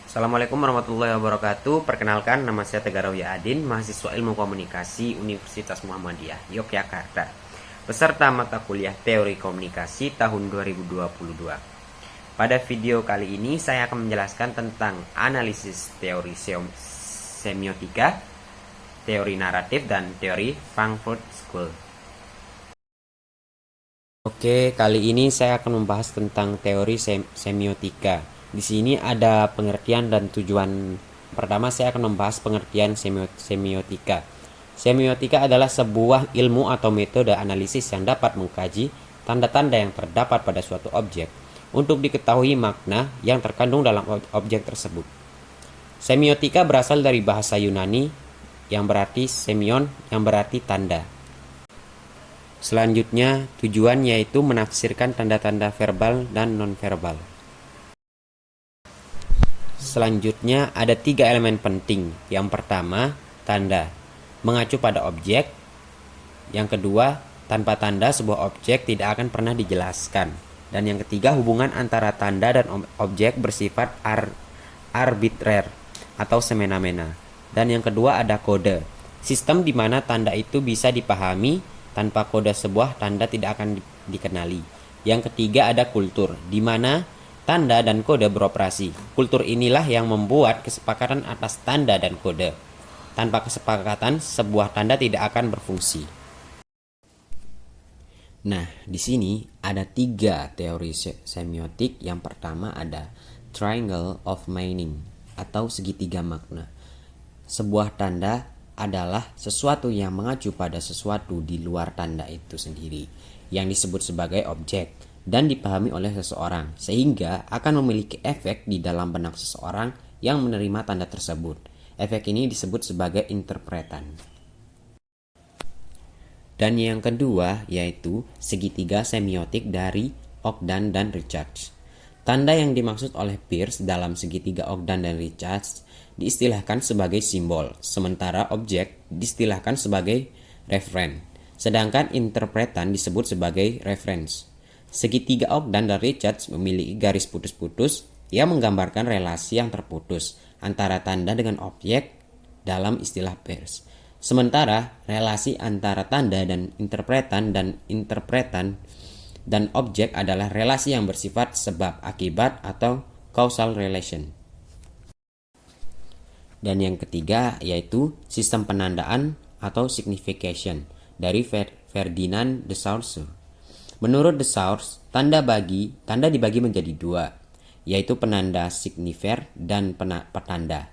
Assalamualaikum warahmatullahi wabarakatuh. Perkenalkan, nama saya Tegar Rauya Adin, mahasiswa Ilmu Komunikasi Universitas Muhammadiyah, Yogyakarta. Peserta mata kuliah Teori Komunikasi tahun 2022. Pada video kali ini saya akan menjelaskan tentang analisis teori semiotika, teori naratif, dan teori Frankfurt School. Oke, kali ini saya akan membahas tentang teori semiotika. Di sini ada pengertian dan tujuan. Pertama, saya akan membahas pengertian semiotika. Semiotika adalah sebuah ilmu atau metode analisis yang dapat mengkaji tanda-tanda yang terdapat pada suatu objek untuk diketahui makna yang terkandung dalam objek tersebut. Semiotika berasal dari bahasa Yunani yang berarti semion, yang berarti tanda. Selanjutnya, tujuan yaitu menafsirkan tanda-tanda verbal dan non-verbal. Selanjutnya ada 3 elemen penting. Yang pertama, tanda, mengacu pada objek. Yang kedua, tanpa tanda sebuah objek tidak akan pernah dijelaskan. Dan yang ketiga, hubungan antara tanda dan objek bersifat arbitrer atau semena-mena. Dan yang kedua ada kode, sistem di mana tanda itu bisa dipahami, tanpa kode sebuah tanda tidak akan dikenali. Yang ketiga ada kultur, di mana tanda dan kode beroperasi. Kultur inilah yang membuat kesepakatan atas tanda dan kode. Tanpa kesepakatan, sebuah tanda tidak akan berfungsi. Nah, di sini ada 3 teori semiotik. Yang pertama ada triangle of meaning atau segitiga makna. Sebuah tanda adalah sesuatu yang mengacu pada sesuatu di luar tanda itu sendiri, yang disebut sebagai objek dan dipahami oleh seseorang, sehingga akan memiliki efek di dalam benak seseorang yang menerima tanda tersebut. Efek ini disebut sebagai interpretan. Dan yang kedua yaitu segitiga semiotik dari Ogden dan Richards. Tanda yang dimaksud oleh Peirce dalam segitiga Ogden dan Richards diistilahkan sebagai simbol, sementara objek diistilahkan sebagai referen, sedangkan interpretan disebut sebagai reference. Segitiga Ogden dan Richards memiliki garis putus-putus yang menggambarkan relasi yang terputus antara tanda dengan objek dalam istilah Peirce. Sementara relasi antara tanda dan interpretan dan objek adalah relasi yang bersifat sebab akibat atau causal relation. Dan yang ketiga yaitu sistem penandaan atau signification dari Ferdinand de Saussure. Menurut de Saussure, tanda dibagi menjadi 2, yaitu penanda signifer dan petanda.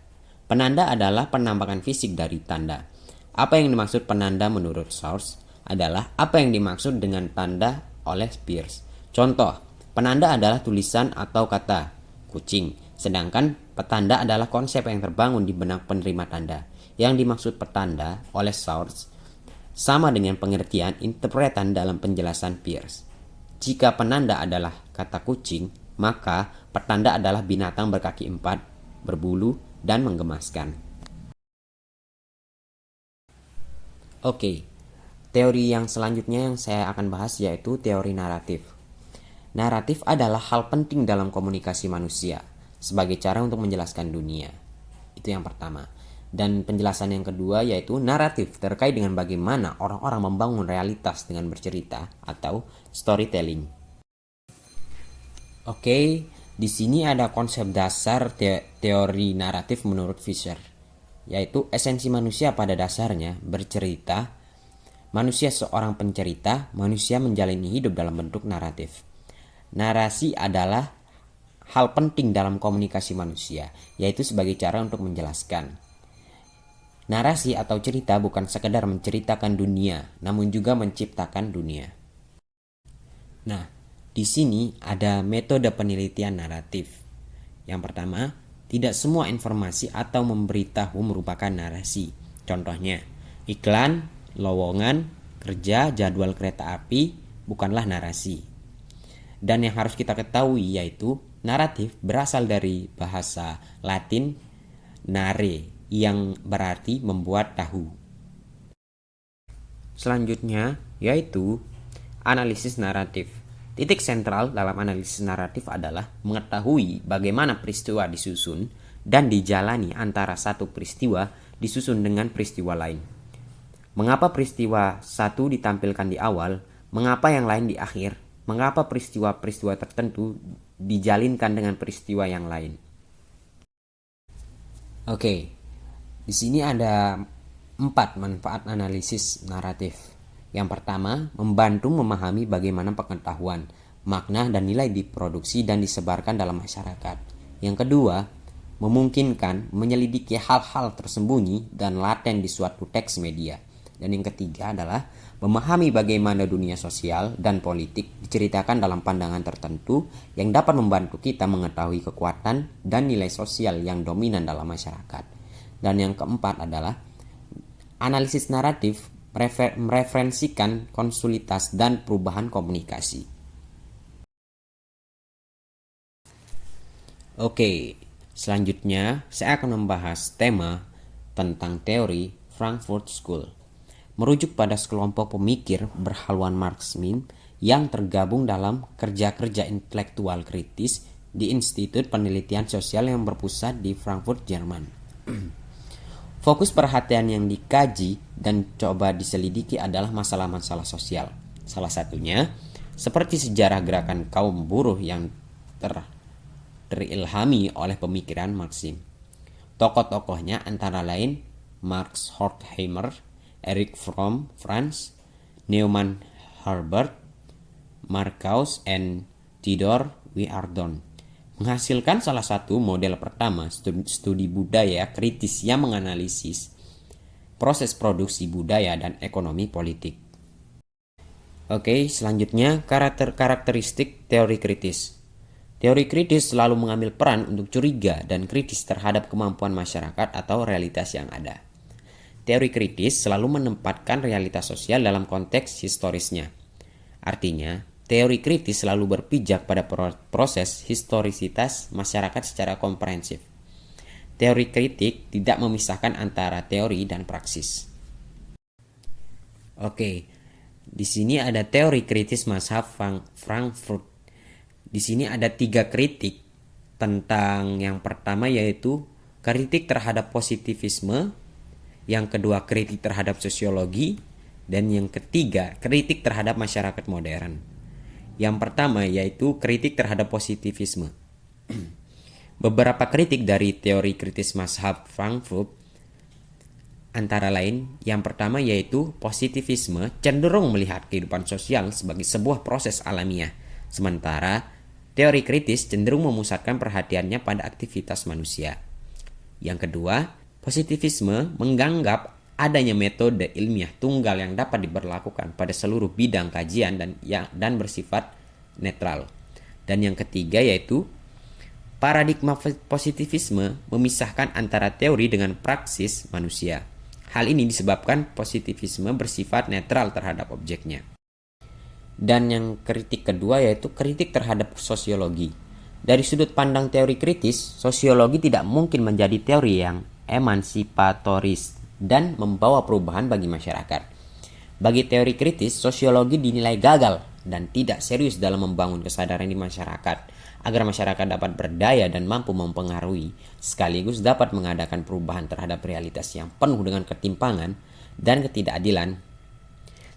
Penanda adalah penampakan fisik dari tanda. Apa yang dimaksud penanda menurut Saussure adalah apa yang dimaksud dengan tanda oleh Peirce. Contoh, penanda adalah tulisan atau kata kucing, sedangkan petanda adalah konsep yang terbangun di benak penerima tanda. Yang dimaksud petanda oleh Saussure sama dengan pengertian interpretan dalam penjelasan Peirce. Jika penanda adalah kata kucing, maka petanda adalah binatang berkaki 4, berbulu, dan menggemaskan. Oke, teori yang selanjutnya yang saya akan bahas yaitu teori naratif. Naratif adalah hal penting dalam komunikasi manusia sebagai cara untuk menjelaskan dunia. Itu yang pertama. Dan penjelasan yang kedua yaitu naratif terkait dengan bagaimana orang-orang membangun realitas dengan bercerita atau storytelling. Oke, di sini ada konsep dasar teori naratif menurut Fisher, yaitu esensi manusia pada dasarnya bercerita. Manusia seorang pencerita, manusia menjalani hidup dalam bentuk naratif. Narasi adalah hal penting dalam komunikasi manusia, yaitu sebagai cara untuk menjelaskan. Narasi atau cerita bukan sekedar menceritakan dunia, namun juga menciptakan dunia. Nah, di sini ada metode penelitian naratif. Yang pertama, tidak semua informasi atau memberitahu merupakan narasi. Contohnya, iklan, lowongan, kerja, jadwal kereta api bukanlah narasi. Dan yang harus kita ketahui yaitu naratif berasal dari bahasa Latin nare, yang berarti membuat tahu. Selanjutnya yaitu analisis naratif. Titik sentral dalam analisis naratif adalah mengetahui bagaimana peristiwa disusun dan dijalani antara satu peristiwa disusun dengan peristiwa lain. Mengapa peristiwa satu ditampilkan di awal, mengapa yang lain di akhir, mengapa peristiwa-peristiwa tertentu dijalinkan dengan peristiwa yang lain. Oke, di sini ada 4 manfaat analisis naratif. Yang pertama, membantu memahami bagaimana pengetahuan, makna dan nilai diproduksi dan disebarkan dalam masyarakat. Yang kedua, memungkinkan menyelidiki hal-hal tersembunyi dan laten di suatu teks media. Dan yang ketiga adalah memahami bagaimana dunia sosial dan politik diceritakan dalam pandangan tertentu yang dapat membantu kita mengetahui kekuatan dan nilai sosial yang dominan dalam masyarakat. Dan yang keempat adalah analisis naratif mereferensikan konsulitas dan perubahan komunikasi. Oke, selanjutnya saya akan membahas tema tentang teori Frankfurt School. Merujuk pada sekelompok pemikir berhaluan Marxisme yang tergabung dalam kerja-kerja intelektual kritis di Institut Penelitian Sosial yang berpusat di Frankfurt, Jerman. Fokus perhatian yang dikaji dan coba diselidiki adalah masalah-masalah sosial. Salah satunya, seperti sejarah gerakan kaum buruh yang terilhami oleh pemikiran Marxisme. Tokoh-tokohnya antara lain Max Horkheimer, Erich Fromm, Franz, Neumann Herbert, Marcuse, and Theodor Wiardon. Menghasilkan salah satu model pertama studi budaya kritis yang menganalisis proses produksi budaya dan ekonomi politik. Oke, selanjutnya karakteristik teori kritis. Teori kritis selalu mengambil peran untuk curiga dan kritis terhadap kemampuan masyarakat atau realitas yang ada. Teori kritis selalu menempatkan realitas sosial dalam konteks historisnya. Artinya, teori kritis selalu berpijak pada proses historisitas masyarakat secara komprehensif. Teori kritik tidak memisahkan antara teori dan praksis. Oke, di sini ada teori kritis mazhab Frankfurt. Di sini ada 3 kritik tentang yang pertama yaitu kritik terhadap positivisme, yang kedua kritik terhadap sosiologi, dan yang ketiga kritik terhadap masyarakat modern. Yang pertama yaitu kritik terhadap positivisme. Beberapa kritik dari teori kritis mazhab Frankfurt antara lain, yang pertama yaitu positivisme cenderung melihat kehidupan sosial sebagai sebuah proses alamiah, sementara teori kritis cenderung memusatkan perhatiannya pada aktivitas manusia. Yang kedua, positivisme menganggap adanya metode ilmiah tunggal yang dapat diberlakukan pada seluruh bidang kajian dan bersifat netral. Dan yang ketiga yaitu paradigma positivisme memisahkan antara teori dengan praksis manusia. Hal ini disebabkan positivisme bersifat netral terhadap objeknya. Dan yang kritik kedua yaitu kritik terhadap sosiologi. Dari sudut pandang teori kritis, sosiologi tidak mungkin menjadi teori yang emansipatoris dan membawa perubahan bagi masyarakat. Bagi teori kritis, sosiologi dinilai gagal dan tidak serius dalam membangun kesadaran di masyarakat agar masyarakat dapat berdaya dan mampu mempengaruhi sekaligus dapat mengadakan perubahan terhadap realitas yang penuh dengan ketimpangan dan ketidakadilan.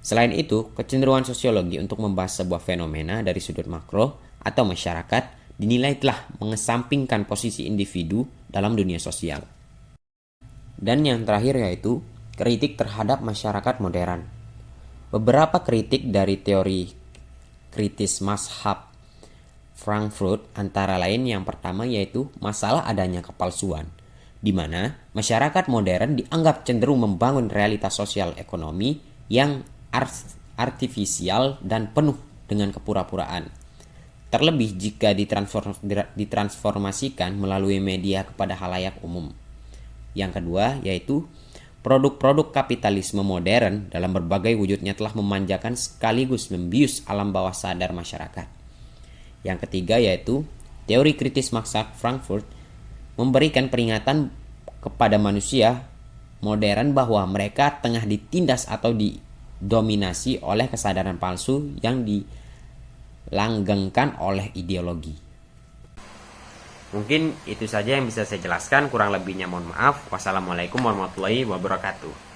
Selain itu, kecenderungan sosiologi untuk membahas sebuah fenomena dari sudut makro atau masyarakat dinilai telah mengesampingkan posisi individu dalam dunia sosial. Dan yang terakhir yaitu kritik terhadap masyarakat modern. Beberapa kritik dari teori kritis mazhab Frankfurt antara lain yang pertama yaitu masalah adanya kepalsuan, di mana masyarakat modern dianggap cenderung membangun realitas sosial ekonomi yang artifisial dan penuh dengan kepura-puraan. Terlebih jika ditransformasikan melalui media kepada halayak umum. Yang kedua yaitu produk-produk kapitalisme modern dalam berbagai wujudnya telah memanjakan sekaligus membius alam bawah sadar masyarakat. Yang ketiga yaitu teori kritis mazhab Frankfurt memberikan peringatan kepada manusia modern bahwa mereka tengah ditindas atau didominasi oleh kesadaran palsu yang dilanggengkan oleh ideologi. Mungkin itu saja yang bisa saya jelaskan, kurang lebihnya mohon maaf. Wassalamualaikum warahmatullahi wabarakatuh.